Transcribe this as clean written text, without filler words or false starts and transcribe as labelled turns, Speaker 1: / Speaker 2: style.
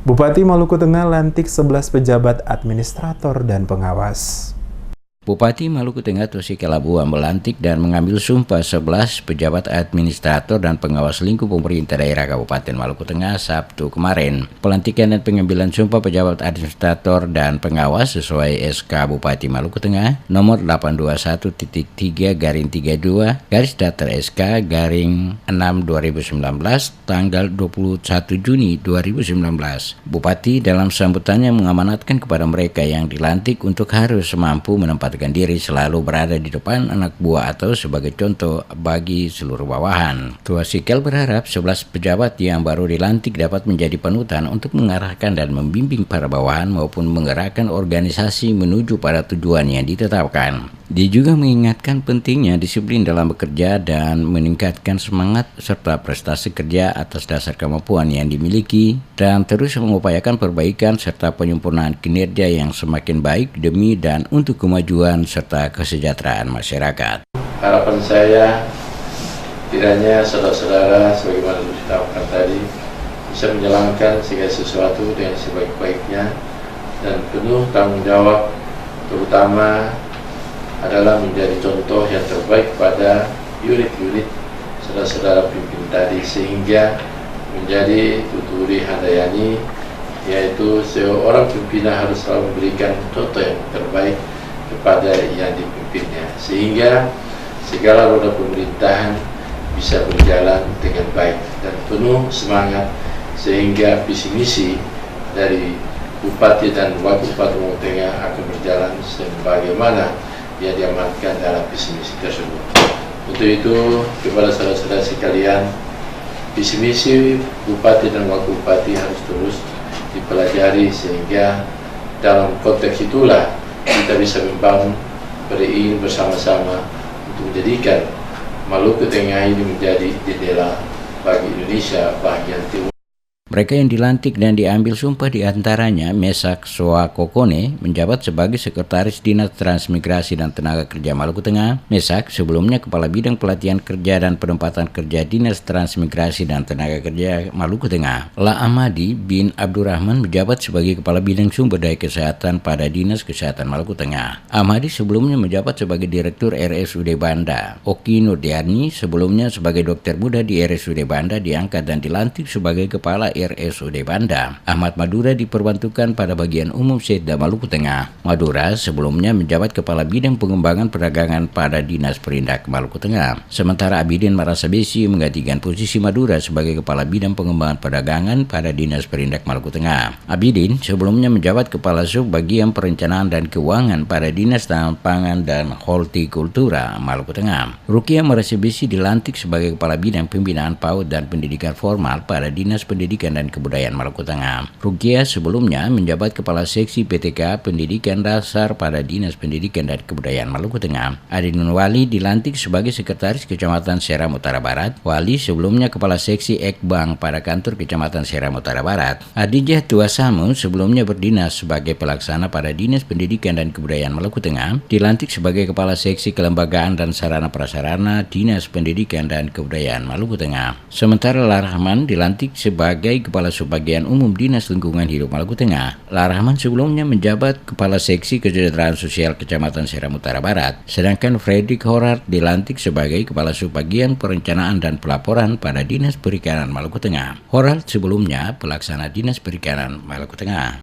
Speaker 1: Bupati Maluku Tengah lantik 11 pejabat administrator dan pengawas.
Speaker 2: Bupati Maluku Tengah Tosi Kalabuan melantik dan mengambil sumpah 11 pejabat administrator dan pengawas lingkup pemerintah daerah Kabupaten Maluku Tengah Sabtu kemarin. Pelantikan dan pengambilan sumpah pejabat administrator dan pengawas sesuai SK Bupati Maluku Tengah nomor 821.3/32 garis datar SK garing 6/2019 tanggal 21 Juni 2019. Bupati dalam sambutannya mengamanatkan kepada mereka yang dilantik untuk harus mampu menempatkan diri selalu berada di depan anak buah atau sebagai contoh bagi seluruh bawahan. Tua Sikel berharap 11 pejabat yang baru dilantik dapat menjadi panutan untuk mengarahkan dan membimbing para bawahan maupun menggerakkan organisasi menuju pada tujuan yang ditetapkan. Dia juga mengingatkan pentingnya disiplin dalam bekerja dan meningkatkan semangat serta prestasi kerja atas dasar kemampuan yang dimiliki dan terus mengupayakan perbaikan serta penyempurnaan kinerja yang semakin baik demi dan untuk kemajuan serta kesejahteraan masyarakat.
Speaker 3: Harapan saya kiranya saudara-saudara sebagaimana dikatakan tadi bisa menjalankan segala sesuatu dengan sebaik-baiknya dan penuh tanggung jawab, terutama adalah menjadi contoh yang terbaik pada unit-unit saudara-saudara pimpin tadi, sehingga menjadi tuturi handayani, yaitu seorang pimpinan harus selalu memberikan contoh yang terbaik kepada yang dipimpinnya, sehingga segala roda pemerintahan bisa berjalan dengan baik dan penuh semangat, sehingga visi misi dari Bupati dan Wakil Bupati Maluku Tengah akan berjalan sebagaimana yang diamankan dalam visi misi tersebut. Untuk itu, kepada saudara-saudara sekalian, visi misi Bupati dan Wakil Bupati harus terus dipelajari, sehingga dalam konteks itulah kita bisa membangun beringin bersama-sama untuk menjadikan Maluku Tengah ini menjadi jendela bagi Indonesia bagian timur.
Speaker 2: Mereka yang dilantik dan diambil sumpah diantaranya Mesak Soa Kokone menjabat sebagai Sekretaris Dinas Transmigrasi dan Tenaga Kerja Maluku Tengah. Mesak sebelumnya Kepala Bidang Pelatihan Kerja dan Penempatan Kerja Dinas Transmigrasi dan Tenaga Kerja Maluku Tengah. La Ahmadi bin Abdurrahman menjabat sebagai Kepala Bidang Sumber Daya Kesehatan pada Dinas Kesehatan Maluku Tengah. Ahmadi sebelumnya menjabat sebagai Direktur RSUD Banda. Oki Nurdiani sebelumnya sebagai dokter muda di RSUD Banda diangkat dan dilantik sebagai Kepala RSUD Banda. Ahmad Madura diperbantukan pada bagian umum Setda Maluku Tengah. Madura sebelumnya menjabat Kepala Bidang Pengembangan Perdagangan pada Dinas Perindak Maluku Tengah. Sementara Abidin Marasabesi menggantikan posisi Madura sebagai Kepala Bidang Pengembangan Perdagangan pada Dinas Perindak Maluku Tengah. Abidin sebelumnya menjabat Kepala Sub Bagian Perencanaan dan Keuangan pada Dinas Pangan dan Hortikultura Maluku Tengah. Rukia Marasabesi dilantik sebagai Kepala Bidang Pembinaan PAUD dan Pendidikan Formal pada Dinas Pendidikan dan Kebudayaan Maluku Tengah. Rukia sebelumnya menjabat Kepala Seksi PTK Pendidikan Dasar pada Dinas Pendidikan dan Kebudayaan Maluku Tengah. Adinun Wali dilantik sebagai Sekretaris Kecamatan Seram Utara Barat. Wali sebelumnya Kepala Seksi Ekbang pada Kantor Kecamatan Seram Utara Barat. Adijah Tuasamu sebelumnya berdinas sebagai pelaksana pada Dinas Pendidikan dan Kebudayaan Maluku Tengah. Dilantik sebagai Kepala Seksi Kelembagaan dan Sarana Prasarana Dinas Pendidikan dan Kebudayaan Maluku Tengah. Sementara Larahman dilantik sebagai Kepala Subbagian Umum Dinas Lingkungan Hidup Maluku Tengah. Larahman sebelumnya menjabat Kepala Seksi Kesejahteraan Sosial Kecamatan Seram Utara Barat. Sedangkan Fredrik Horard dilantik sebagai Kepala Subbagian Perencanaan dan Pelaporan pada Dinas Perikanan Maluku Tengah. Horard sebelumnya pelaksana Dinas Perikanan Maluku Tengah.